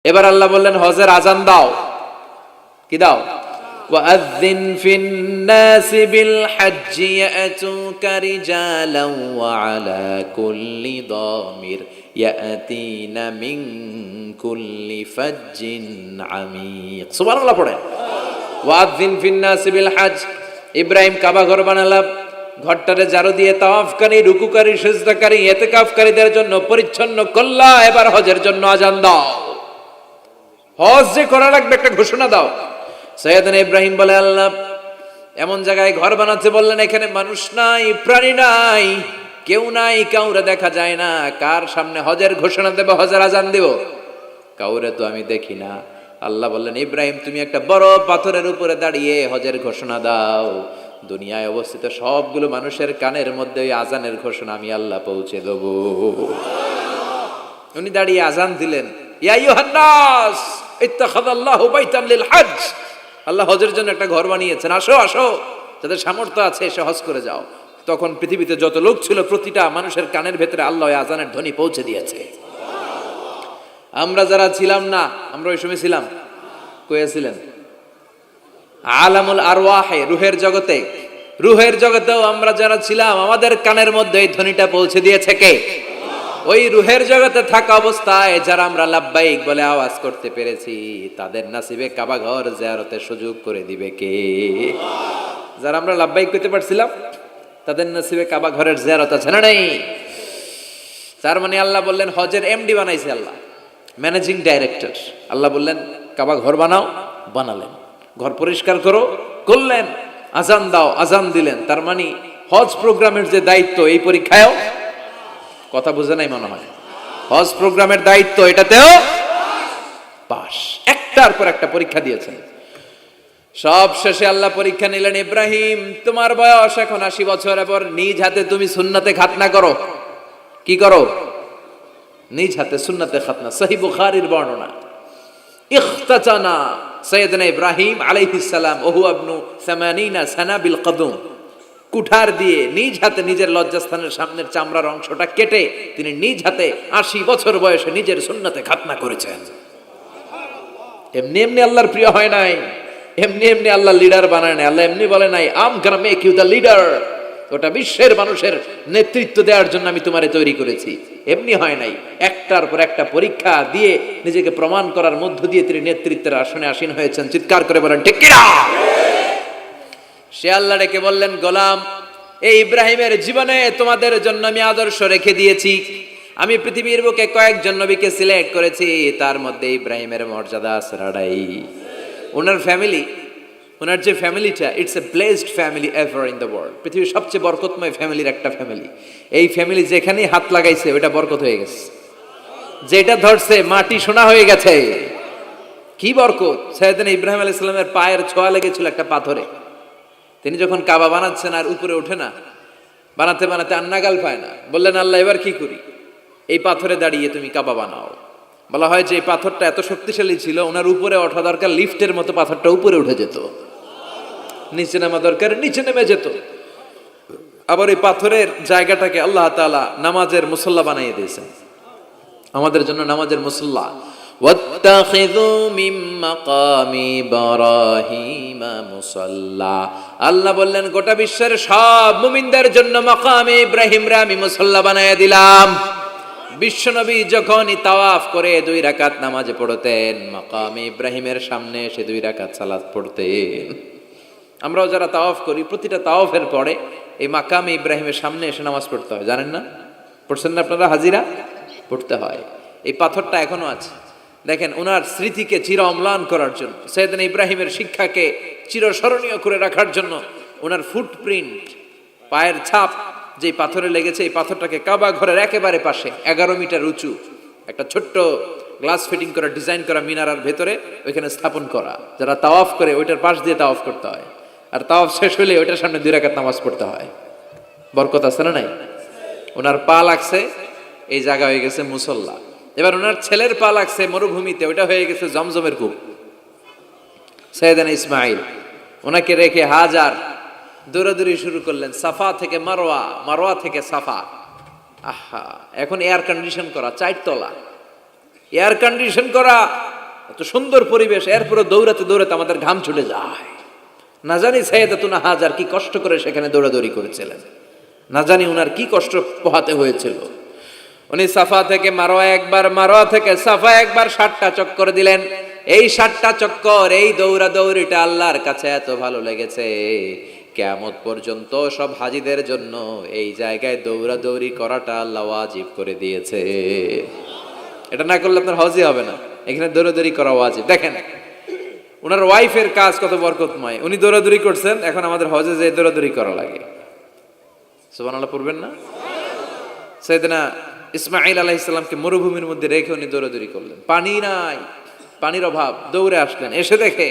এবার আল্লাহ বললেন হজের আজান দাও। কি দাও? ওয়াআযিন ফিন-নাসি বিল-হাজ্জি ইয়াতুকা রিজালান ওয়া আলা কুল্লি দামির ইয়াতিনা মিন কুল্লি ফাজ্জিন আমিক। সুবহানাল্লাহ পড়ে। ওয়াআযিন ফিন-নাসি বিল-হাজ্জ। ইব্রাহিম কাবা ঘর বানালাম, ঘরটারে ঝাড়ু দিয়ে তাওয়াফকারী, রুকুকারী, সিজদাকারী, ইতিকাফকারীদের জন্য পরিচ্ছন্ন করলা। এবার হজের জন্য আজান দাও। হজ যে করা লাগবে একটা ঘোষণা দাও। সৈয়দনা ইব্রাহিম বলে, আল্লাহ এমন জায়গায় ঘর বানাতে বললেন এখানে মানুষ নাই, প্রাণী নাই, কেউ নাই, কাউরে দেখা যায় না, কার সামনে হজের ঘোষণা দেব, হজের আজান দেব? কাউরে তো আমি দেখি না। আল্লাহ বললেন, ইব্রাহিম তুমি একটা বড় পাথরের উপরে দাঁড়িয়ে হজের ঘোষণা দাও। দুনিয়ায় অবস্থিত সবগুলো মানুষের কানের মধ্যে ওই আজানের ঘোষণা আমি আল্লাহ পৌঁছে দেব। উনি দাঁড়িয়ে আজান দিলেন, ইয়া আইয়ুহান নাস ইত্তাখাযাল্লাহু বাইতান লিল হজ। আল্লাহ হজের জন্য একটা ঘর বানিয়েছেন, আসো আসো, যাদের সামর্থ্য আছে এসে হজ করে যাও। তখন পৃথিবীতে যত লোক ছিল প্রতিটা মানুষের কানের ভেতরে আল্লাহ আজানের ধ্বনি পৌঁছে দিয়েছে। আমরা যারা ছিলাম না, আমরা ওই সময় ছিলাম, কয়েছিলেন আলামুল আরওয়াহে, রুহের জগতে, রুহের জগতেও আমরা যারা ছিলাম আমাদের কানের মধ্যে এই ধ্বনিটা পৌঁছে দিয়েছে কে? ওই রুহের জগতে থাকা অবস্থায় যারা আমরা লাব্বাইক বলে আওয়াজ করতে পেরেছি তাদের নসিবে কাবা ঘর জিয়ারতের সুযোগ করে দিবে কে? যারা আমরা লাব্বাইক করতে পারছিলাম তাদের নসিবে কাবা ঘরের জিয়ারত আছে না নেই? তার মানে আল্লাহ বললেন হজের এমডি বানাইছে আল্লাহ, ম্যানেজিং ডাইরেক্টর। আল্লাহ বললেন কাবা ঘর বানাও, বানালেন। ঘর পরিষ্কার করো, করলেন। আজান দাও, আজান দিলেন। তার মানে হজ প্রোগ্রামের যে দায়িত্ব এই পরীক্ষায়ও, কথা বুঝে নাই মনে হয়, হজ প্রোগ্রামের দায়িত্ব এটাতেও পাস। একটার পর একটা পরীক্ষা দিয়েছেন। সব শেষে আল্লাহ পরীক্ষা নিলেন, ইব্রাহিম তোমার বয়স এখন 80 বছর, এবার নিজ হাতে তুমি সুন্নাতে খাতনা করো। কি করো? নিজ হাতে সুন্নাতে খাতনা। সহিহ বুখারীর বর্ণনা, ইখতাতানা সাইয়েদনা ইব্রাহিম আলাইহিস সালাম ওহু ইবনু 80 সানা বিল কদম। কুঠার দিয়ে নিজ হাতে নিজের লজ্জাস্থানের সামনের চামড়ার অংশটা কেটে তিনি নিজ হাতে 80 বছর বয়সে নিজের সুন্নাতে খাতনা করেছেন। এমনি এমনি আল্লাহর প্রিয় হয় নাই, এমনি এমনি আল্লাহ লিডার বানায় নাই। আল্লাহ এমনি বলে নাই I'm gonna make you the leader, গোটা বিশ্বের মানুষের নেতৃত্ব দেওয়ার জন্য আমি তোমারে তৈরি করেছি। এমনি হয় নাই, একটার পর একটা পরীক্ষা দিয়ে নিজেকে প্রমাণ করার মধ্য দিয়ে তিনি নেতৃত্বের আসনে আসীন হয়েছেন। চিৎকার করে বলেন ঠিক কিনা? সে আল্লাহ ডেকে বললেন, গোলাম এই ইব্রাহিমের জীবনে তোমাদের জন্য আমি আদর্শ রেখে দিয়েছি। আমি পৃথিবীর বুকে কয়েকজন নবীকে সিলেক্ট করেছি, তার মধ্যে ইব্রাহিমের মর্যাদা আসরাড়াই। ওনার ফ্যামিলি, ওনার যে ফ্যামিলিটা, it's a blessed family ever in the world. পৃথিবীর সবচেয়ে বরকতময় ফ্যামিলির একটা ফ্যামিলি। এই ফ্যামিলি যেখানেই হাত লাগাইছে ওটা বরকত হয়ে গেছে, যেটা ধরছে মাটি সোনা হয়ে গেছে। কি বরকত! সাইয়েদনা ইব্রাহিম আলাইহিস সালামের পায়ের ছোঁয়া লেগেছিল একটা পাথরে। তিনি যখন কাবা বানাচ্ছেন আর উপরে ওঠে না, বানাতে বানাতে আর নাগাল পায় না, বললেন আল্লাহ এবার কি করি? এই পাথরে দাঁড়িয়ে তুমি কাবা বানাও। বলা হয় যে এই পাথরটা এত শক্তিশালী ছিল, ওনার উপরে ওঠা দরকার লিফটের মতো, পাথরটা উপরে উঠে যেত, নিচে নামা দরকার নিচে নেমে যেত। আবার এই পাথরের জায়গাটাকে আল্লাহ তাআলা নামাজের মুসল্লা বানিয়ে দিয়েছেন, আমাদের জন্য নামাজের মুসল্লা। ওয়াত্তাখিযু মিন মাকামি ইব্রাহিমা মুসাল্লা। আল্লাহ বললেন গোটা বিশ্বের সব মুমিনদের জন্য মাকামে ইব্রাহিমরে আমি মুসল্লা বানায়া দিলাম। বিশ্বনবী যখনই তাওয়াফ করে 2 রাকাত নামাজে পড়তেন, মাকামে ইব্রাহিমের সামনে এসে 2 রাকাত সালাত পড়তেন। আমরাও যারা তাওয়াফ করি প্রতিটা তাওয়াফের পরে এই মাকামে ইব্রাহিমের সামনে এসে নামাজ পড়তে হয়, জানেন না? পড়ছেন না আপনারা? হাজিরা পড়তে হয়। এই পাথরটা এখনো আছে। দেখেন ওনার স্মৃতিকে চির অম্লান করার জন্য, সাইয়েদনা ইব্রাহিমের শিক্ষাকে চিরস্মরণীয় করে রাখার জন্য ওনার ফুটপ্রিন্ট, পায়ের ছাপ যে পাথরে লেগেছে, এই পাথরটাকে কাবা ঘরের একেবারে পাশে 11 মিটার উঁচু একটা ছোট্ট গ্লাস ফিটিং করা, ডিজাইন করা মিনারার ভেতরে ওইখানে স্থাপন করা। যারা তাওয়াফ করে ওইটার পাশ দিয়ে তাওয়াফ করতে হয়, আর তাওয়াফ শেষ হলে ওইটার সামনে 2 রাকাত নামাজ পড়তে হয়। বরকত আছে না নাই? ওনার পা লাগছে এই জায়গা হয়ে গেছে মুসল্লা। এবার ওনার ছেলের পা লাগছে মরুভূমিতে, ওইটা হয়ে গেছে জমজমের কূপ। সাইয়েদনা ইসমাইল ওনাকে রেখে হাজার দৌড়াদৌড়ি শুরু করলেন, সাফা থেকে মারওয়া, মারওয়া থেকে সাফা। আহা, এখন এয়ার কন্ডিশন করা 4 তলা, এয়ার কন্ডিশন করা এত সুন্দর পরিবেশ, এরপরে দৌড়াতে দৌড়াতে আমাদের ঘাম ছুটে যায়। না জানি সাইয়েদাতুনা হাজার কি কষ্ট করে সেখানে দৌড়াদৌড়ি করেছিলেন, না জানি উনার কি কষ্ট পোহাতে হয়েছিল। উনি সাফা থেকে মারোয়া একবার, মারোয়া থেকে সাফা একবার 60টা চক্কর দিলেন। এই 60টা চক্কর, এই দৌড়াদৌড়িটা আল্লাহর কাছে এত ভালো লেগেছে, কিয়ামত পর্যন্ত সব হাজীদের জন্য এই জায়গায় দৌড়াদৌড়ি করাটা আল্লাহ ওয়াজিব করে দিয়েছে। এটা না করলে আপনার হজই হবে না, এখানে দৌড়াদৌড়ি করা ওয়াজিব। দেখেন ওনার ওয়াইফের কাজ কত বরকতময়, উনি দৌড়াদৌড়ি করছেন, এখন আমাদের হজে যে দৌড়াদৌড়ি করা লাগে। সুবহানাল্লাহ পড়বেন না? সাইয়েদনা ইসমাঈল আলাইহিস সালামকে মরুভূমির মধ্যে রেখে উনি দৌড়াদৌড়ি করলেন, পানি নাই, পানির অভাব, দৌড়ে আসলেন, এসে দেখে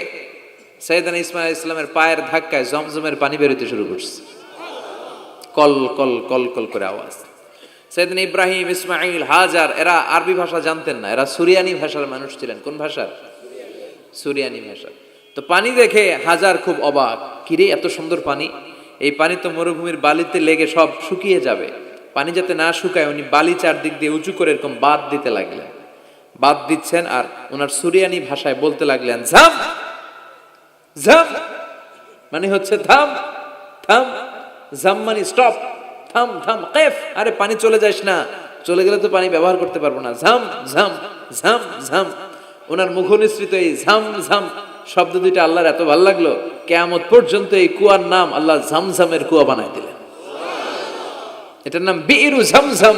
সাইয়েদনা ইসমাঈল আলাইহিস সালামের পায়ের ধাক্কায় জমজমের পানি বেরোতে শুরু করছে, কল কল কল কল করে আওয়াজ। সাইয়েদনা ইব্রাহিম, ইসমাঈল, হাজার এরা আরবি ভাষা জানতেন না, এরা সুরিয়ানি ভাষার মানুষ ছিলেন। কোন ভাষার? সুরিয়ানি ভাষা। তো পানি দেখে হাজার খুব অবাক, কিরে এত সুন্দর পানি, এই পানি তো মরুভূমির বালিতে লেগে সব শুকিয়ে যাবে। পানি যাতে না শুকায় উনি বালি চারদিক দিয়ে উঁচু করে এরকম বাদ দিতে লাগলেন, বাদ দিচ্ছেন আর ওনার সুরিয়ানি ভাষায় বলতে লাগলেন ঝাম ঝাম, মানে হচ্ছে থাম থাম, ঝাম মানে স্টপ, থাম থাম, কেফ, আরে পানি চলে যাস না, চলে গেলে তো পানি ব্যবহার করতে পারবো না, ঝাম ঝাম ঝাম ঝাম। ওনার মুখনিসৃত এই ঝাম ঝাম শব্দ দুইটা আল্লাহর এত ভালো লাগলো, কিয়ামত পর্যন্ত এই কুয়ার নাম আল্লাহ ঝামঝামের কুয়া বানায় দিলেন। এটার নাম বিইরু ঝমঝম।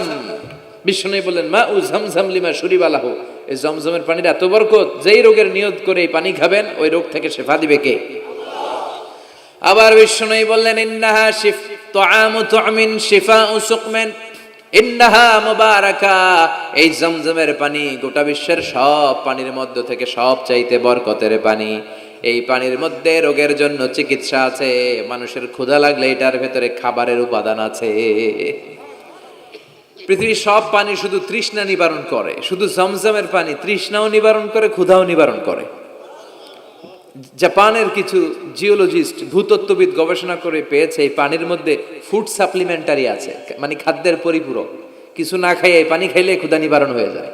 বিষ্ণু বললেন মা উ ঝমঝম লিমা শুরিবা লাহু, এই জমজমের পানির এত বরকত, যেই রোগের নিয়ত করে এই পানি খাবেন ওই রোগ থেকে শেফা দিবে কে? আবার বিষ্ণু বললেন ইন্নাহা শিফ তুআমু তুমিন শিফাউ সুকমিন ইন্নাহা মুবারাকা, এই জমজমের পানি গোটা বিশ্বের সব পানির মধ্যে থেকে সব চাইতে বরকতের পানি। এই পানির মধ্যে রোগের জন্য চিকিৎসা আছে, মানুষের ক্ষুধা লাগলে এটার ভেতরে খাবারের উপাদান আছে। পৃথিবীর সব পানি শুধু তৃষ্ণা নিবারণ করে, শুধু জমজমের পানি তৃষ্ণাও নিবারণ করে, ক্ষুধাও নিবারণ করে। জাপানের কিছু জিওলজিস্ট, ভূতত্ত্ববিদ গবেষণা করে পেয়েছে এই পানির মধ্যে ফুড সাপ্লিমেন্টারি আছে, মানে খাদ্যের পরিপূরক। কিছু না খাইয়ে এই পানি খাইলে ক্ষুধা নিবারণ হয়ে যায়।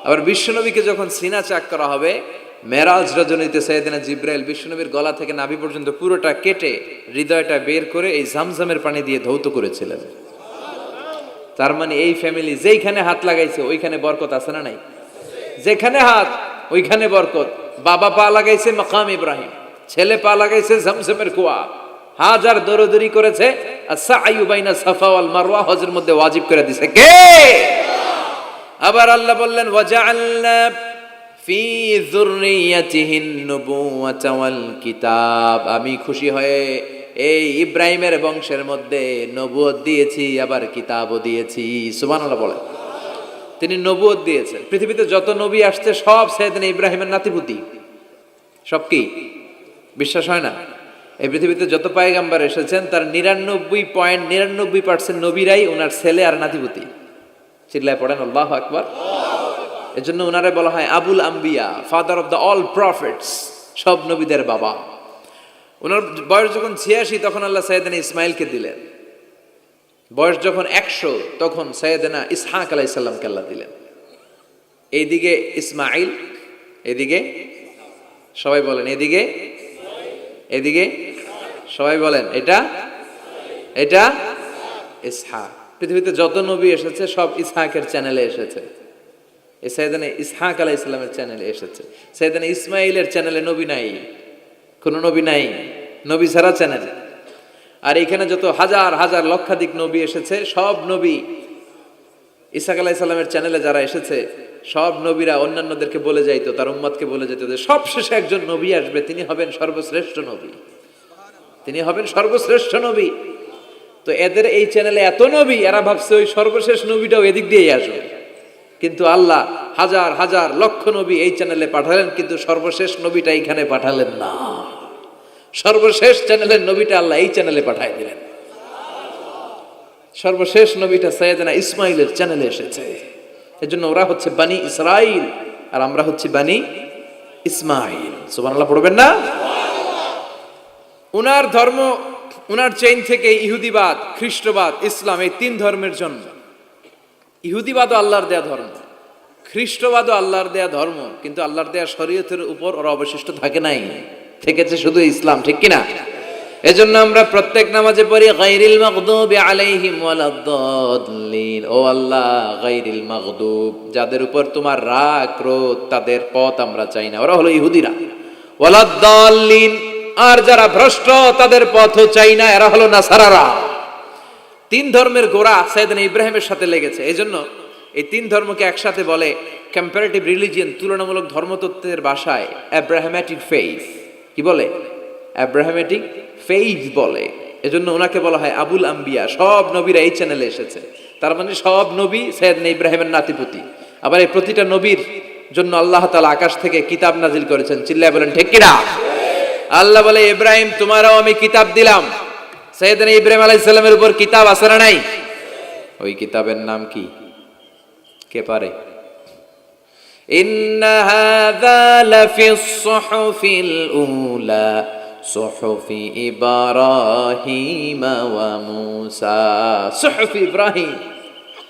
আবার বিশ্বনবীকে যখন সিনা চাক করা হবে, মেরাজ রজনীতে সাইয়েদনা জিব্রাইল বিশ্বনবীর গলা থেকে নাভি পর্যন্ত পুরোটা কেটে হৃদয়টা বের করে এই ঝমঝমের পানি দিয়ে ধৌত করেছিলেন। তার মানে এই ফ্যামিলি যেইখানে হাত লাগাইছে ওইখানে বরকত আছে না নাই? যেখানে হাত ওইখানে বরকত। বাবা পা লাগাইছে মাকাম ইব্রাহিম, ছেলে পা লাগাইছে ঝমঝমের কুয়া, হাজার দৌড়াদৌড়ি করেছে, আস-সা'য়ু বাইনা সাফা ওয়াল মারওয়া হজের মধ্যে ওয়াজিব করে দিয়েছে কে? আবার আল্লাহ বললেন ওয়াজআলনা ফি যুররিয়াতিহিন নুবুওয়াতা ওয়াল কিতাব, আমি খুশি হয়ে এই ইব্রাহিমের বংশের মধ্যে নবুয়ত দিয়েছি, আবার কিতাবও দিয়েছি। সুবহানাল্লাহ বলে। তিনি নবুয়ত দিয়েছেন। পৃথিবীতে যত নবী আসছে সব সাইয়েদনা ইব্রাহিমের নাতিপুতি। সব কি বিশ্বাস হয় না? এই পৃথিবীতে যত পয়গম্বর এসেছেন তার 99.99% নবীরাই ওনার ছেলে আর নাতিপুতি। চিল্লায় পড়েন আল্লাহু আকবার। এজন্য ওনারে বলা হয় আবুল আম্বিয়া, father of the all prophets, সব নবীদের বাবা। ওনার বয়স যখন 86 তখন আল্লাহ সাইয়েদনা ইসমাইলকে দিলেন। বয়স যখন 100 তখন সাইয়েদনা ইসহাক আলাইহিস সালামকে আল্লাহ দিলেন। এইদিকে ইসমাইল, এদিকে সবাই বলেন এদিকে, এদিকে সবাই বলেন এটা, এটা ইসহাক। পৃথিবীতে যত নবী এসেছে সব ইসহাকের চ্যানেলে এসেছে। এই সাইয়েদনা ইসহাক আলাইহিস সালামের চ্যানেলে এসেছে। সাইয়েদনা ইসমাইলের চ্যানেলে নবী নাই, কোন নবী নাই, নবী ছাড়া চ্যানেল। আর এখানে যত হাজার হাজার লক্ষাধিক নবী এসেছে সব নবী ইসহাক আলাইহিস সালামের চ্যানেলে যারা এসেছে সব নবীরা অন্যান্যদেরকে বলে যাইতো, তার উম্মতকে বলে যেত যে সবশেষে একজন নবী আসবে, তিনি হবেন সর্বশ্রেষ্ঠ নবী, তিনি হবেন সর্বশ্রেষ্ঠ নবী। তো এদের এই চ্যানেলে এত নবী, এরা ভাবছে ওই সর্বশেষ নবীটাও এদিক দিয়েই আসবে। কিন্তু আল্লাহ হাজার হাজার লক্ষ নবী এই চ্যানেলে পাঠালেন, কিন্তু সর্বশেষ নবীটা এইখানে পাঠালেন না। সর্বশেষ চ্যানেলের নবীটা আল্লাহ এই চ্যানেলে পাঠায় দিলেন। সর্বশেষ নবীটা সাইয়েদনা ইসমাইলের চ্যানেলে এসেছে। এজন্য ওরা হচ্ছে বানি ইসরাইল আর আমরা হচ্ছি বানি ইসমাইল। সুবহানাল্লাহ পড়বেন না? উনার ধর্ম, উনার চেইন থেকে ইহুদিবাদ, খ্রিস্টবাদ, ইসলাম, এই তিন ধর্মের জন্ম। ইহুদিবাদও আল্লাহর দেয়া ধর্ম, খ্রিস্টবাদও আল্লাহর দেয়া ধর্ম, কিন্তু আল্লাহর দেয়া শরীয়তের উপর ওরা অবশিষ্ট থাকে নাই, থেকেছে শুধু ইসলাম, ঠিক কিনা? এজন্য আমরা প্রত্যেক নামাজে পড়ি গায়রিল মাগদুবি আলাইহিম ওয়ালাদ-দাল্লিন। ও আল্লাহ, গায়রিল মাগদুব, যাদের উপর তোমার রাগ ক্রোধ, তাদের পথ আমরা চাই না, ওরা হলো ইহুদিরা। ওয়ালাদ-দাল্লিন, আর যারা ভ্রষ্ট তাদের পথও চাই না, এরা হলো নাসারারা। তিন ধর্মের গোড়া সাইয়েদনা ইব্রাহিমের সাথে লেগেছে। এজন্য এই তিন ধর্মকে একসাথে বলে কম্পারেটিভ রিলিজিয়ন, তুলনামূলক ধর্মতত্ত্বের ভাষায় অ্যাব্রাহামেটিক ফেইথ। কি বলে? অ্যাব্রাহামেটিক ফেইথ বলে। এজন্য ওনাকে বলা হয় আবুল আম্বিয়া। সব নবীরা এই চ্যানেলে এসেছে, তার মানে সব নবী সাইয়েদনা ইব্রাহিমের নাতিপুতি। আবার এই প্রতিটা নবীর জন্য আল্লাহ তাআলা আকাশ থেকে কিতাব নাজিল করেছেন। চিল্লায় বলেন ঠিক কিনা? আল্লাহ বলে, ইব্রাহিম তোমারও আমি কিতাব দিলাম। সাইয়েদনা ইব্রাহিম আলাইহিস সালামের উপর কিতাব আছে না নাই? ওই কিতাবের নাম কি? কে পারে? ইন্না হাযা লাফিস সুহুফিল উলা সুহুফি ইব্রাহিম ওয়া মূসা। সুহুফি ইব্রাহিম,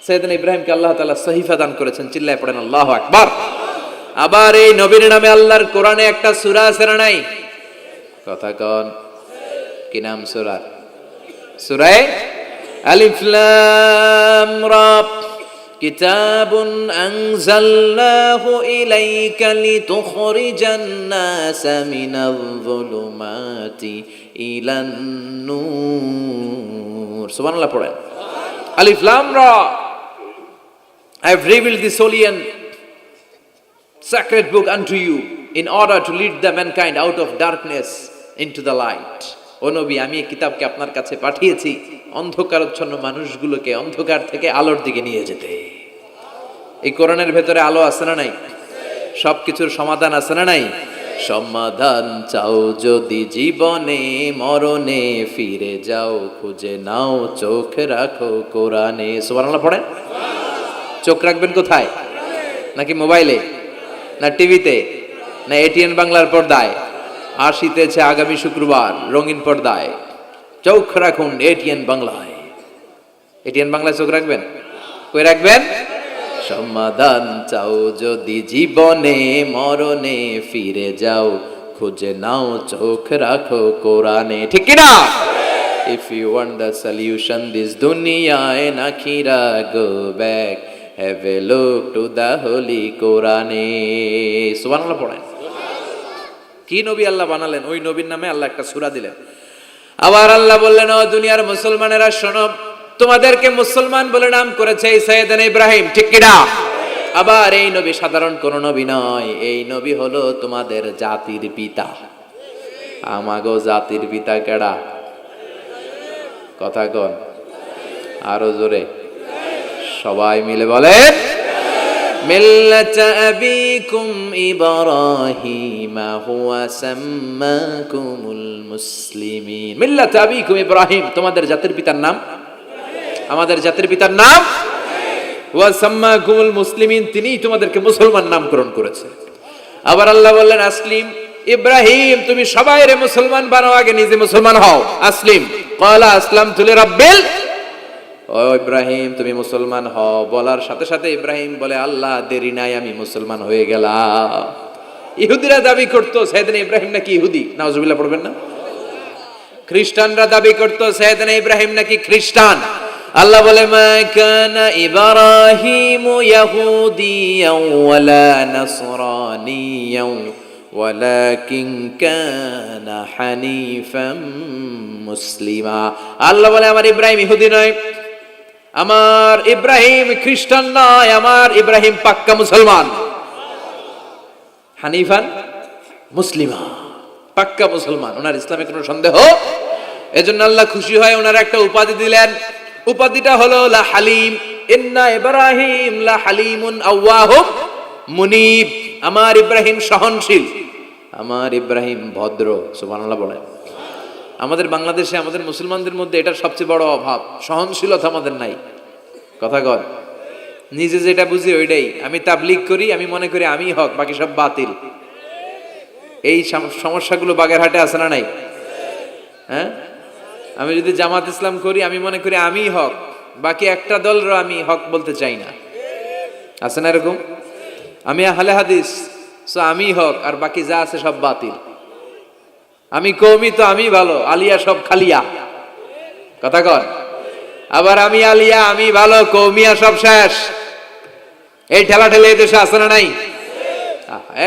সাইয়েদনা ইব্রাহিমকে আল্লাহ তাআলা সহিফা দান করেছেন। চিল্লায় পড়েন আল্লাহু আকবার। আবার এই নবীর নামে আল্লাহর কোরআনে একটা সূরা আছে না নাই? কথা কন, কি নাম সূরা? সূরা আলিফ লাম রা। কিতাবুন আনজালনাহু ইলাইকা লিতুখরিজান নাসা মিনাল যুলুমাতি ইলান নূর। সুবহানাল্লাহ পড়েন। আলিফ লাম রা। I have revealed this holy and sacred book unto you in order to lead the mankind out of darkness into the light. ও নবী, আমি এই কিতাবকে আপনার কাছে পাঠিয়েছি অন্ধকারাচ্ছন্ন মানুষগুলোকে অন্ধকার থেকে আলোর দিকে নিয়ে যেতে। এই কোরআনের ভেতরে আলো আছে না নাই? সবকিছুর সমাধান আছে না নাই? সমাধান চাও যদি জীবনে মরণে, ফিরে যাও খুঁজে নাও, চোখ রাখো কোরআনে। সুবহানাল্লাহ পড়েন। চোখ রাখবেন কোথায়? নাকি মোবাইলে, না টিভিতে, না এটিএন বাংলার পর্দায়? আসিতেছে আগামী শুক্রবার রঙিন পর্দায়, চোখ রাখুন এটিএন বাংলায়। এটিএন বাংলায় চোখ রাখবেন? কই রাখবেন? সমাধান চাও যদি জীবনে মরণে, ফিরে যাও খুঁজে নাও, চোখ রাখো কোরআনে। ঠিক কি না? If you want the solution this dunya and akhira, go back, have a look to the holy Quran. সুবহানাল্লাহ পড়েন। কি নবী আল্লাহ বানালেন, ওই নবীর নামে আল্লাহ একটা সূরা দিলেন। আবার আল্লাহ বললেন, ও দুনিয়ার মুসলমানেরা শোনো, তোমাদেরকে মুসলমান বলে নাম করেছে এই সাইয়েদনা ইব্রাহিম। ঠিক কি না? আবার এই নবী সাধারণ কোন নবী নয়, এই নবী হলো তোমাদের জাতির পিতা। আমাগো জাতির পিতা কেডা? কথা কন আরো জোরে, সবাই মিলে বলেন, মিল্লাতা আবিকুম ইব্রাহিম হুয়া সাম্মাকুমুল মুসলিমিন। মিল্লাতা আবিকুম ইব্রাহিম, তোমাদের জাতির পিতার নাম, আমাদের জাতির পিতার নাম ওয়া সাম্মাকুমুল মুসলিমিন, তিনিই তোমাদেরকে মুসলমান নামকরণ করেছে। আবার আল্লাহ বললেন, আসলিম ইব্রাহিম, তুমি সবাইরে মুসলমান বানাও, আগে নিজে মুসলমান হও। আসলিম ক্বালা আসলামতু লিরাব্বিল। ও ইব্রাহিম, তুমি মুসলমান হও বলার সাথে সাথে ইব্রাহিম বলে, আল্লাহ দেরি নাই, আমি মুসলমান হয়ে গেলাম। ইহুদিরা দাবি করতো সাইয়েদনা ইব্রাহিম নাকি ইহুদি, নাউজুবিল্লাহ পড়বেন না? খ্রিস্টানরা দাবি করতো সাইয়েদনা ইব্রাহিম নাকি খ্রিস্টান। আল্লাহ বলে, মা কানা ইব্রাহিম ইয়াহুদিয়ান ওয়ালা নাসরানিয়ান ওয়ালাকিন কানা হানিফাম মুসলিমা। আল্লাহ বলে, আমার ইব্রাহিম ইহুদি নয়, আমার ইব্রাহিম খ্রিস্টান নয়, আমার ইব্রাহিম পাক্কা মুসলমান। হানিফান মুসলিমা, পাক্কা মুসলমান, ওনার ইসলামে কোনো সন্দেহ। এজন্য আল্লাহ খুশি হয়, ওনার একটা উপাধি দিলেন। উপাধিটা হলো লা হালিম। ইন্না ইব্রাহিম লা হালিমুন আওয়াহুম মুনিব। আমার ইব্রাহিম সহনশীল, আমার ইব্রাহিম ভদ্র। সুবহানাল্লাহ বলেন। আমাদের বাংলাদেশে আমাদের মুসলমানদের মধ্যে এটার সবচেয়ে বড় অভাব, সহনশীলতা আমাদের নাই। কথা কর, নিজে যেটা বুঝি ওইটাই। আমি তাবলীগ করি, আমি মনে করি আমি হক, বাকি সব বাতিল। এই সমস্যাগুলো বাগেরহাটে আছে না নাই? হ্যাঁ, আমি যদি জামাত ইসলাম করি, আমি মনে করি আমি হক, বাকি একটা দলরা আমি হক বলতে চাই না। আছে না এরকম? আমি আহলে হাদিস, সো আমি হক, আর বাকি যা আছে সব বাতিল। আমি কওমি তো আমি ভালো, আলিয়া সব খালিয়া। কথা কন। আবার আমি আলিয়া আমি ভালো, কওমিয়া সব শেষ। এই ঠেলা ঠেলে এই দেশে আছে না নাই?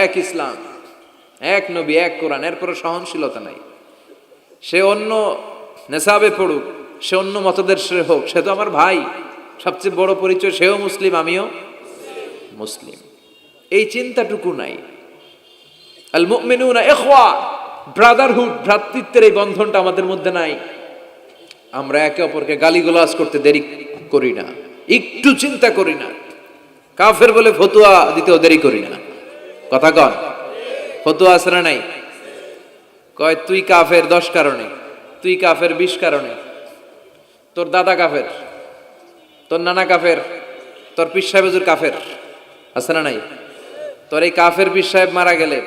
এক ইসলাম, এক নবী, এক কোরআন, এরপরে সহনশীলতা নাই। সে অন্য নেশাবে পড়ুক, সে অন্য মতদর্শের হোক, সে তো আমার ভাই। সবচেয়ে বড় পরিচয় সেও মুসলিম, আমিও মুসলিম। এই চিন্তাটুকু নাই। আল মুমিনুনা ইখওয়া, ব্রাদারহুড, ভ্রাতৃত্বের এই বন্ধনটা আমাদের মধ্যে নাই। আমরা একে অপরকে গালিগালাজ করতে দেরি করি না, একটু চিন্তা করি না। কাফের বলে ফতুয়া দিতেও দেরি করি না। কথা কন। ফতুয়া আছে না নাই? কয় তুই কাফের 10 কারণে, তুই কাফের 20 কারণে, তোর দাদা কাফের, তোর নানা কাফের, তোর পীর সাহেব হুজুর কাফের। আছে না নাই? তোর এই কাফের পীর সাহেব মারা গেলে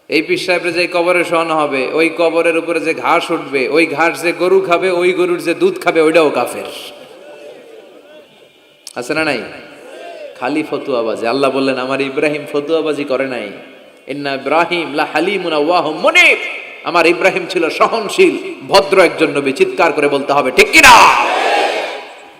এই পীর সাহেবের যে কবরে শোয়ানো হবে, ওই কবরের উপরে যে ঘাস উঠবে, ওই ঘাস যে গরু খাবে, ওই গরুর যে দুধ খাবে, ওইটাও কাফের। আছে না নাই? খালি ফতুয়াবাজি। আল্লাহ বললেন আমার ইব্রাহিম ফতুয়াবাজি করে নাই। ইন্না ইব্রাহিম লা হালিমুন আওয়াহুম মুনিব, আমার ইব্রাহিম ছিল সহনশীল, ভদ্র একজন নবী। চিৎকার করে বলতে হবে ঠিক কিনা?